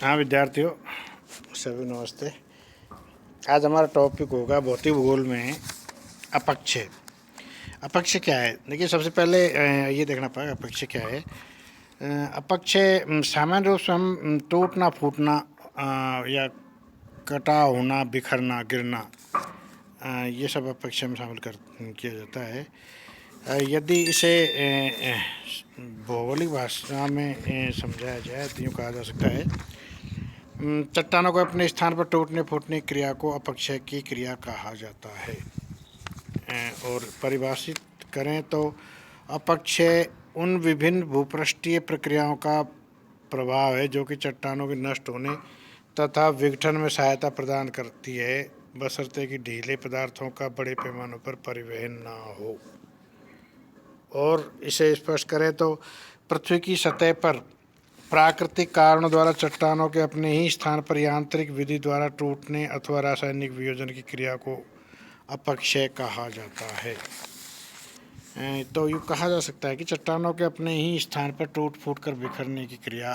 हाँ विद्यार्थियों, सभी नमस्ते। आज हमारा टॉपिक होगा भौतिक भूगोल में अपक्षय। अपक्षय क्या है? देखिए, सबसे पहले ये देखना पड़ेगा अपक्षय क्या है। अपक्षय सामान्य रूप से हम टूटना, फूटना या कटा होना, बिखरना, गिरना, ये सब अपक्षय में शामिल कर किया जाता है। यदि इसे भौगोलिक भाषा में समझाया जाए तो यूँ कहा जा सकता है, चट्टानों को अपने स्थान पर टूटने फूटने की क्रिया को अपक्षय की क्रिया कहा जाता है। और परिभाषित करें तो अपक्षय उन विभिन्न भूपृष्ठीय प्रक्रियाओं का प्रभाव है जो कि चट्टानों के नष्ट होने तथा विघटन में सहायता प्रदान करती है, बशर्ते कि ढीले पदार्थों का बड़े पैमाने पर परिवहन ना हो। और इसे स्पष्ट करें तो पृथ्वी की सतह पर प्राकृतिक कारणों द्वारा चट्टानों के अपने ही स्थान पर यांत्रिक विधि द्वारा टूटने अथवा रासायनिक वियोजन की क्रिया को अपक्षय कहा जाता है। तो यूँ कहा जा सकता है कि चट्टानों के अपने ही स्थान पर टूट फूट कर बिखरने की क्रिया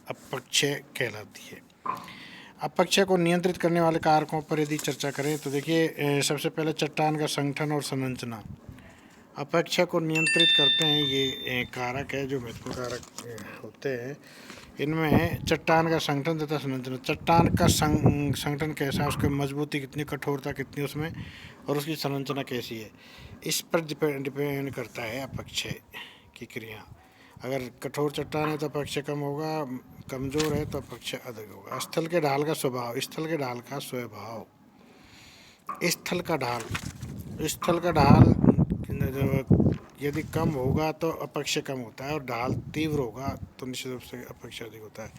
अपक्षय कहलाती है। अपक्षय को नियंत्रित करने वाले कारकों पर यदि चर्चा करें तो देखिए, सबसे पहले चट्टान का संगठन और संरचना अपक्षय को नियंत्रित करते हैं। ये कारक है जो महत्वपूर्ण कारक होते हैं। इनमें चट्टान का संगठन तथा संरचना। चट्टान का संगठन कैसा है, उसकी मजबूती कितनी, कठोरता कितनी उसमें, और उसकी संरचना कैसी है, इस पर डिपेंड करता है अपक्षय की क्रिया। अगर कठोर चट्टान है तो अपक्षय कम होगा, कमज़ोर है तो अपक्षय अधिक होगा। स्थल के ढाल का स्वभाव। स्थल के ढाल का स्वभाव। स्थल का ढाल यदि कम होगा तो अपक्षय कम होता है, और ढाल तीव्र होगा तो निश्चित रूप से अपक्षय अधिक होता है।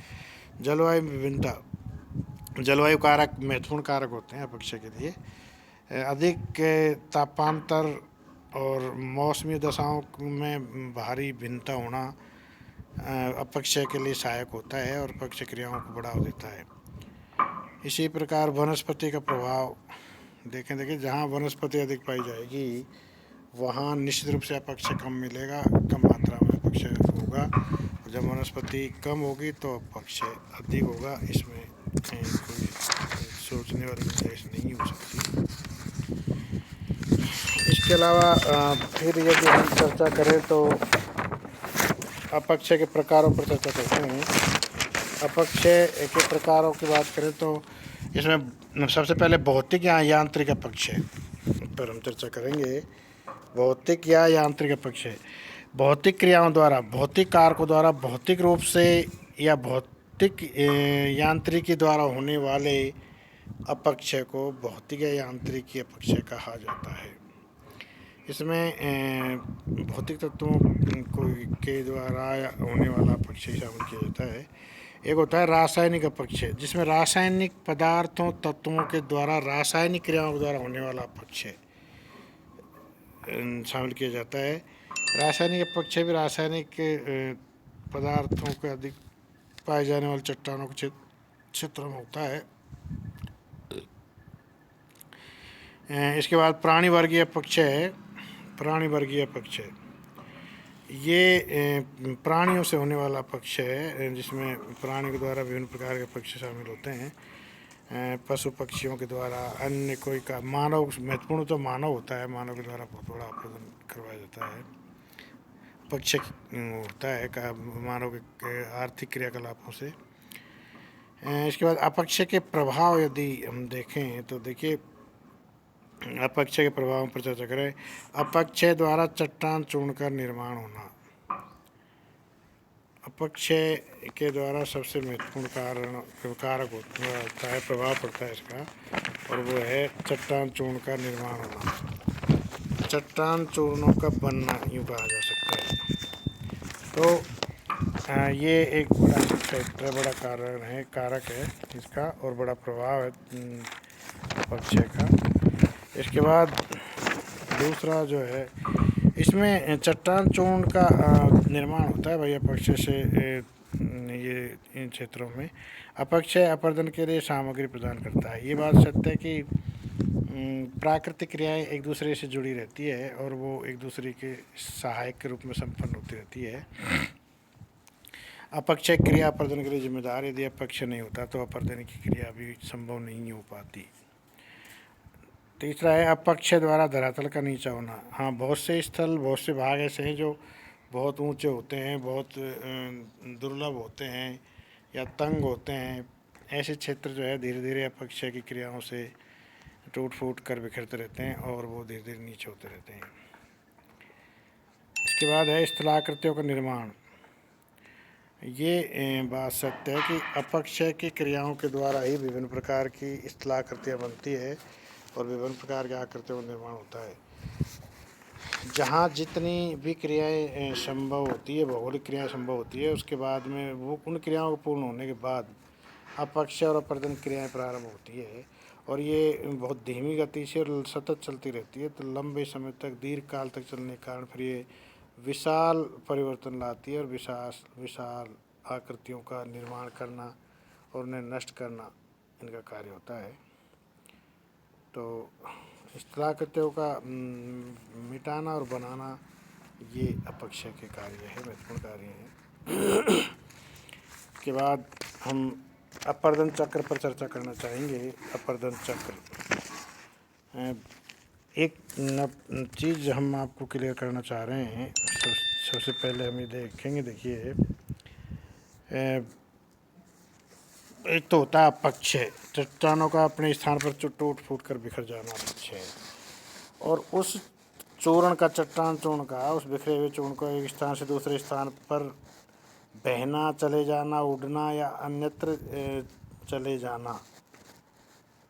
जलवायु विभिन्नता। जलवायु कारक महत्वपूर्ण कारक होते हैं अपक्षय के लिए। अधिक तापांतर और मौसमी दशाओं में भारी भिन्नता होना अपक्षय के लिए सहायक होता है और अपक्षय क्रियाओं को बढ़ावा देता है। इसी प्रकार वनस्पति का प्रभाव। देखिए जहाँ वनस्पति अधिक पाई जाएगी वहाँ निश्चित रूप से अपक्षय कम मिलेगा, कम मात्रा में अपक्षय होगा, और जब वनस्पति कम होगी तो अपक्षय अधिक होगा। इसमें कोई सोचने वाली गुंजाइश नहीं हो सकती। इसके अलावा फिर यदि हम चर्चा करें तो अपक्षय के प्रकारों पर चर्चा करते हैं। अपक्षय के प्रकारों की बात करें तो इसमें सबसे पहले भौतिक या यांत्रिक अपक्षय पर हम चर्चा करेंगे। भौतिक या यांत्रिक अपक्षय भौतिक क्रियाओं द्वारा, भौतिक कारकों द्वारा, भौतिक रूप से या भौतिक यांत्रिकी द्वारा होने वाले अपक्षय को भौतिक या यांत्रिकी अपक्षय कहा जाता है। इसमें भौतिक तत्वों के द्वारा होने वाला अपक्षय शामिल किया जाता है। एक होता है रासायनिक अपक्षय, जिसमें रासायनिक पदार्थों तत्वों के द्वारा रासायनिक क्रियाओं के द्वारा होने वाला अपक्षय शामिल किया जाता है। रासायनिक अपक्षय भी रासायनिक पदार्थों के अधिक पाए जाने वाले चट्टानों के क्षेत्र में होता है। इसके बाद प्राणी वर्गीय अपक्षय है। प्राणी वर्गीय अपक्षय ये प्राणियों से होने वाला अपक्षय है, जिसमें प्राणी के द्वारा विभिन्न प्रकार के अपक्षय शामिल होते हैं। पशु पक्षियों के द्वारा, अन्य कोई का, मानव, महत्वपूर्ण तो मानव होता है, मानव के द्वारा बहुत बड़ा अपहरण करवाया जाता है। अपक्षय होता है का मानव के आर्थिक क्रियाकलापों से। इसके बाद अपक्षय के प्रभाव यदि हम देखें तो देखिए, अपक्षय के प्रभाव पर चर्चा करें। अपक्षय द्वारा चट्टान चूर्ण का निर्माण होना। अपक्षय के द्वारा सबसे महत्वपूर्ण कारक होता है, प्रभाव पड़ता है इसका, और वो है चट्टान चूर्ण का निर्माण होना, चट्टान चूर्णों का बनना, यूँ कहा जा सकता है। तो ये एक बड़ा फैक्टर, बड़ा कारक है इसका, और बड़ा प्रभाव है अपक्षय का। इसके बाद दूसरा जो है, इसमें चट्टान चूर्ण का निर्माण होता है भाई अपक्षय से। ये इन क्षेत्रों में अपक्षय अपर्दन के लिए सामग्री प्रदान करता है। ये बात सत्य है कि प्राकृतिक क्रियाएं एक दूसरे से जुड़ी रहती है और वो एक दूसरे के सहायक के रूप में संपन्न होती रहती है। अपक्षय क्रिया अपर्दन के लिए जिम्मेदार, यदि अपक्षय नहीं होता तो अपर्दन की क्रिया भी संभव नहीं हो पाती। तीसरा है अपक्षय द्वारा धरातल का नीचा होना। हाँ, बहुत से स्थल, बहुत से भाग ऐसे हैं जो बहुत ऊंचे होते हैं, बहुत दुर्लभ होते हैं या तंग होते हैं। ऐसे क्षेत्र जो है धीरे धीरे अपक्षय की क्रियाओं से टूट फूट कर बिखरते रहते हैं और वो धीरे धीरे नीचे होते रहते हैं। इसके बाद है स्थलाकृतियों का निर्माण। ये बात सत्य है कि अपक्षय की क्रियाओं के द्वारा ही विभिन्न प्रकार की स्थलाकृतियाँ बनती है और विभिन्न प्रकार की आकृतियों का निर्माण होता है। जहाँ जितनी भी क्रियाएं संभव होती है, भौगोलिक क्रियाएं संभव होती है, उसके बाद में वो उन क्रियाओं को पूर्ण होने के बाद अपक्षय और अपर्दन क्रियाएं प्रारंभ होती है और ये बहुत धीमी गति से और सतत चलती रहती है। तो लंबे समय तक, दीर्घ काल तक चलने के कारण फिर ये विशाल परिवर्तन लाती है और विशाल आकृतियों का निर्माण करना और उन्हें नष्ट करना इनका कार्य होता है। तो स्थलाकृतियों का मिटाना और बनाना ये अपक्षय के कार्य है, महत्वपूर्ण कार्य है। के बाद हम अपर्दन चक्र पर चर्चा करना चाहेंगे। अपर्दन चक्र एक चीज़ हम आपको क्लियर करना चाह रहे हैं। सबसे पहले हम ये देखेंगे, देखिए एक तो होता है अपक्षय, चट्टानों का अपने स्थान पर टूट फूट कर बिखर जाना अपक्षय, और उस चूर्ण का, चट्टान चूर्ण का, उस बिखरे हुए चूर्ण को एक स्थान से दूसरे स्थान पर बहना, चले जाना, उड़ना या अन्यत्र चले जाना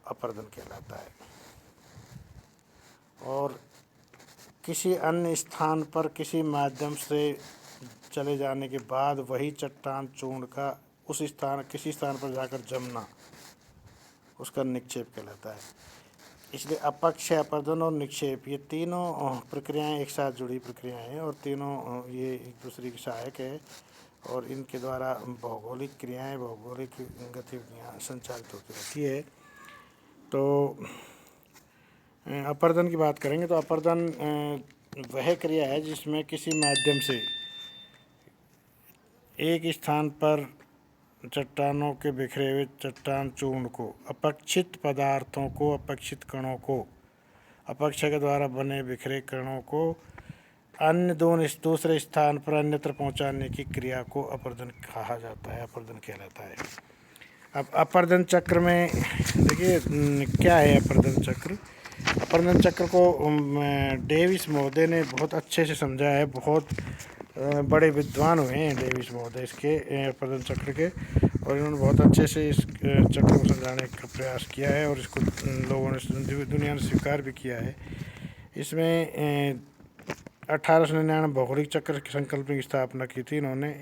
अपर्दन कहलाता है। और किसी अन्य स्थान पर किसी माध्यम से चले जाने के बाद वही चट्टान चूर्ण का किसी स्थान पर जाकर जमना, उसका निक्षेप कहलाता है। इसलिए अपक्षय, अपर्दन और निक्षेप ये तीनों प्रक्रियाएं एक साथ जुड़ी प्रक्रियाएं हैं और तीनों ये एक दूसरे की सहायक है और इनके द्वारा भौगोलिक क्रियाएं, भौगोलिक गतिविधियां संचालित होती रहती है। तो अपर्दन की बात करेंगे तो अपर्दन वह क्रिया है जिसमें किसी माध्यम से एक स्थान पर चट्टानों के बिखरे हुए चट्टान चूर्ण को, अपक्षित पदार्थों को, अपक्षित कणों को, अपक्षय के द्वारा बने बिखरे कणों को अन्य दूसरे स्थान पर अन्यत्र पहुंचाने की क्रिया को अपर्दन कहा जाता है, अपर्दन कहलाता है। अब अपर्दन चक्र में देखिए क्या है अपर्दन चक्र। अपर्दन चक्र को डेविस महोदय ने बहुत अच्छे से समझा है। बहुत बड़े विद्वान हुए हैं डेविस महोदय इसके अपर्दन चक्र के, और इन्होंने बहुत अच्छे से इस चक्र को समझाने का प्रयास किया है और इसको लोगों ने, दुनिया ने स्वीकार भी किया है। इसमें 1899 भौगोलिक चक्र की संकल्पना की स्थापना की थी इन्होंने,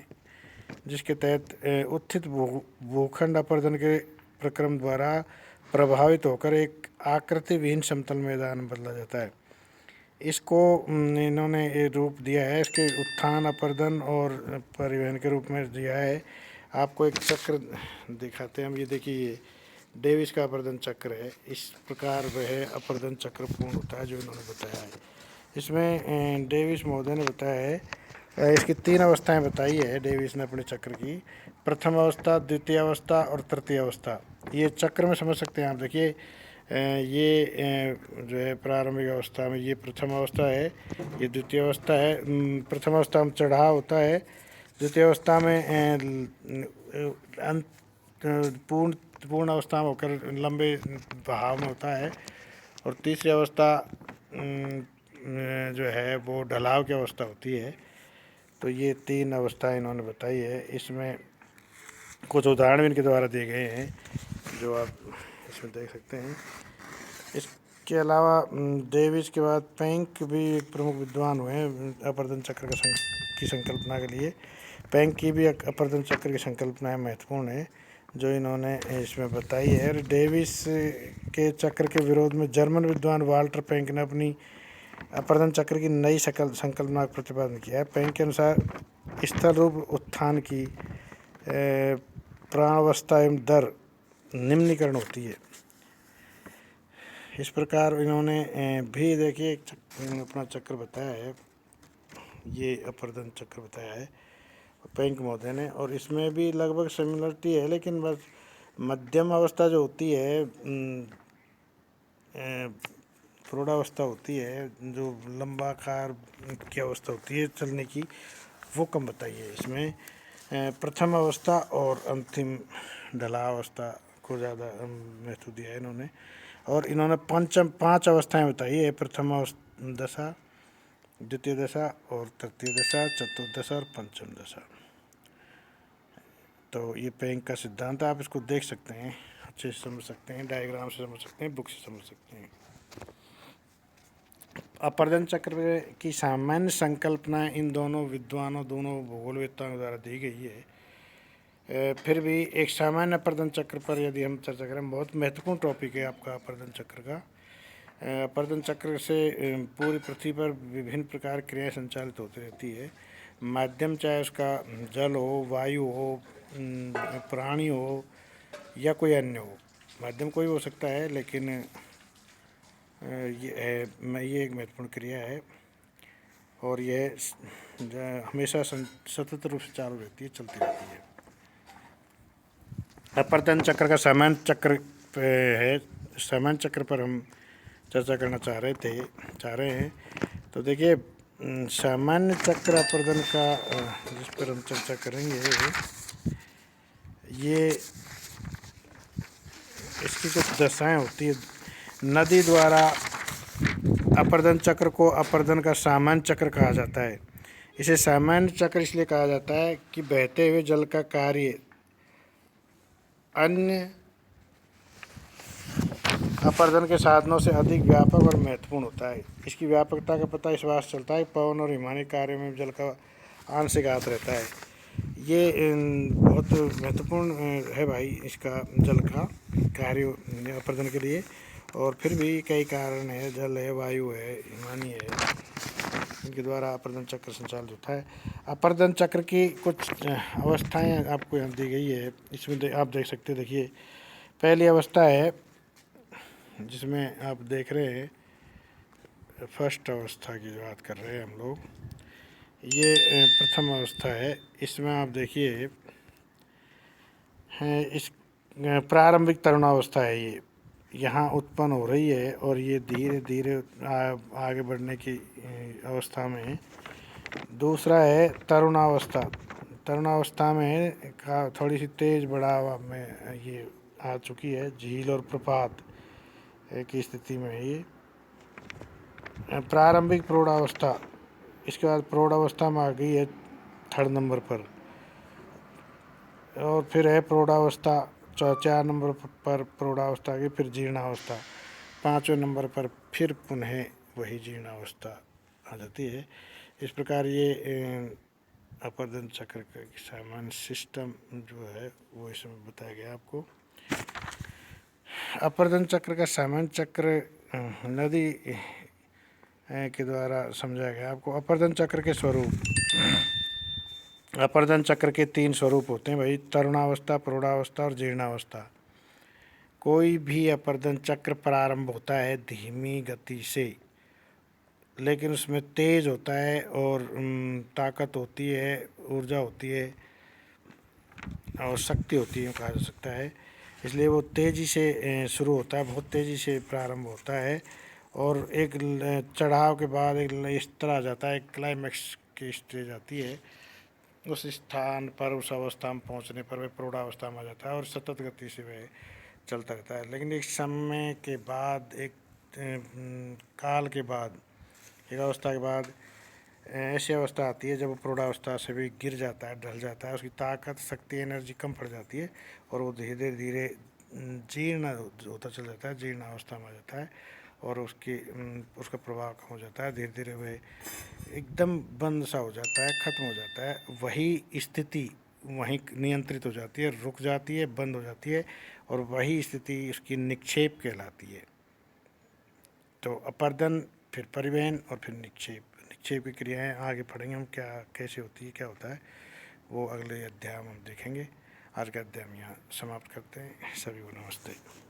जिसके तहत उत्थित भूखंड अपर्दन के प्रक्रम द्वारा प्रभावित होकर एक आकृति विहीन समतल मैदान में बदला जाता है। इसको इन्होंने रूप दिया है, इसके उत्थान, अपर्दन और परिवहन के रूप में दिया है। आपको एक चक्र दिखाते हैं हम, ये देखिए ये डेविस का अपर्दन चक्र है। इस प्रकार वह अपर्दन चक्र पूर्ण होता है जो इन्होंने बताया है। इसमें डेविस महोदय ने बताया है, इसकी 3 अवस्थाएं बताई है डेविस ने अपने चक्र की। प्रथम अवस्था, द्वितीय अवस्था और तृतीय अवस्था। ये चक्र में समझ सकते हैं आप। देखिए ये जो है प्रारंभिक अवस्था में ये प्रथम अवस्था है, ये द्वितीय अवस्था है। प्रथम अवस्था में चढ़ाव होता है, द्वितीय अवस्था में पूर्ण अवस्था में होकर लंबे बहाव में होता है, और तीसरी अवस्था जो है वो ढलाव की अवस्था होती है। तो ये 3 अवस्थाएं इन्होंने बताई है। इसमें कुछ उदाहरण इनके द्वारा दिए गए हैं जो आप इसमें देख सकते हैं। इसके अलावा डेविस के बाद पेंक भी एक प्रमुख विद्वान हुए हैं अपर्दन चक्र की संकल्पना के लिए। पेंक की भी अपर्दन चक्र की संकल्पनाएं महत्वपूर्ण है जो इन्होंने इसमें बताई है। और डेविस के चक्र के विरोध में जर्मन विद्वान वाल्टर पेंक ने अपनी अपर्दन चक्र की नई संकल्पना का प्रतिपादन किया है। पेंक के अनुसार स्थल रूप उत्थान की प्राणावस्था एवं दर निम्नीकरण होती है। इस प्रकार इन्होंने भी देखिए अपना चक्र बताया है, ये अपर्दन चक्र बताया है। पेंक महोदय ने। और इसमें भी लगभग सिमिलरिटी है, लेकिन बस मध्यम अवस्था जो होती है, प्रौढ़ावस्था होती है, जो लंबाकार की अवस्था होती है चलने की, वो कम बताई है इसमें। प्रथम अवस्था और अंतिम ढलावस्था को ज़्यादा महत्व दिया है इन्होंने। और इन्होंने पांच अवस्थाएं बताई है: प्रथम दशा, द्वितीय दशा और तृतीय दशा, चतुर्दशा और पंचम दशा। तो ये पेंक का सिद्धांत, आप इसको देख सकते हैं, अच्छे से समझ सकते हैं, डायग्राम से समझ सकते हैं, बुक से समझ सकते हैं। अपर्दन चक्र की सामान्य संकल्पना इन दोनों विद्वानों, दोनों भूगोलवेत्ताओं द्वारा दी गई है। फिर भी एक सामान्य अपर्दन चक्र पर यदि हम चर्चा करें, बहुत महत्वपूर्ण टॉपिक है आपका अपर्दन चक्र का। अपर्दन चक्र से पूरी पृथ्वी पर विभिन्न प्रकार क्रियाएं संचालित होती रहती है। माध्यम चाहे उसका जल हो, वायु हो, प्राणी हो या कोई अन्य हो, माध्यम कोई हो सकता है, लेकिन ये एक महत्वपूर्ण क्रिया है और यह हमेशा सतत रूप से चालू रहती है, चलती रहती है। अपर्दन चक्र का सामान्य चक्र है, सामान्य चक्र पर हम चर्चा करना चाह रहे हैं। तो देखिए, सामान्य चक्र अपर्दन का जिस पर हम चर्चा करेंगे, ये इसकी कुछ दशाएं होती है। नदी द्वारा अपर्दन चक्र को अपर्दन का सामान्य चक्र कहा जाता है। इसे सामान्य चक्र इसलिए कहा जाता है कि बहते हुए जल का कार्य अन्य अपर्दन के साधनों से अधिक व्यापक और महत्वपूर्ण होता है। इसकी व्यापकता का पता इस बात से चलता है कि पवन और हिमानी कार्यों में जल का आंशिक हाथ रहता है। ये बहुत महत्वपूर्ण है भाई, इसका जल का कार्य अपर्दन के लिए। और फिर भी कई कारण है, जल है, वायु है, हिमानी है, इनके द्वारा अपर्दन चक्र संचालित होता है। अपर्दन चक्र की कुछ अवस्थाएं आपको यहाँ दी गई है, इसमें आप देख सकते हैं। देखिए, पहली अवस्था है जिसमें आप देख रहे हैं, फर्स्ट अवस्था की बात कर रहे हैं हम लोग। ये प्रथम अवस्था है। इसमें आप देखिए, इस प्रारंभिक तरुणावस्था है, ये यहाँ उत्पन्न हो रही है और ये धीरे धीरे आगे बढ़ने की अवस्था में है। दूसरा है तरुणावस्था। तरुणावस्था में थोड़ी सी तेज बढ़ावा में ये आ चुकी है, झील और प्रपात की स्थिति में है ये। प्रारंभिक प्रौढ़ावस्था, इसके बाद प्रौढ़ावस्था में आ गई है थर्ड नंबर पर। और फिर है प्रौढ़ावस्था, 4 नंबर पर प्रौढ़ावस्था की, फिर जीर्णावस्था 5वें नंबर पर, फिर पुनः वही जीर्णावस्था आ जाती है। इस प्रकार ये अपर्दन चक्र का सामान्य सिस्टम जो है वो इसमें बताया गया आपको। अपर्दन चक्र का सामान्य चक्र नदी के द्वारा समझाया गया आपको। अपर्दन चक्र के स्वरूप, अपर्दन चक्र के 3 स्वरूप होते हैं भाई: तरुणावस्था, प्रौढ़ावस्था और जीर्णावस्था। कोई भी अपर्दन चक्र प्रारंभ होता है धीमी गति से, लेकिन उसमें तेज होता है और ताकत होती है, ऊर्जा होती है और शक्ति होती है, कहा जा सकता है। इसलिए वो तेज़ी से शुरू होता है, बहुत तेज़ी से प्रारंभ होता है और एक चढ़ाव के बाद एक स्तर आ जाता है, एक क्लाइमैक्स की स्टेज आती है। उस स्थान पर, उस अवस्था में पहुंचने पर वह प्रौढ़ावस्था में आ जाता है और सतत गति से वह चलता रहता है। लेकिन एक समय के बाद, एक काल के बाद, एक अवस्था के बाद ऐसी अवस्था आती है जब वो प्रौढ़ावस्था से भी गिर जाता है, ढल जाता है, उसकी ताकत, शक्ति, एनर्जी कम पड़ जाती है और वो धीरे धीरे जीर्ण होता चल जाता है, जीर्ण अवस्था में आ जाता है और उसका प्रभाव कम हो जाता है। धीरे धीरे वह एकदम बंद सा हो जाता है, ख़त्म हो जाता है। वही स्थिति वहीं नियंत्रित हो जाती है, रुक जाती है, बंद हो जाती है और वही स्थिति उसकी निक्षेप कहलाती है। तो अपर्दन, फिर परिवहन और फिर निक्षेप की क्रियाएं आगे पढ़ेंगे हम, क्या कैसे होती है, क्या होता है, वो अगले अध्याय में हम देखेंगे। आज का अध्याय हम यहाँ समाप्त करते हैं। सभी को नमस्ते।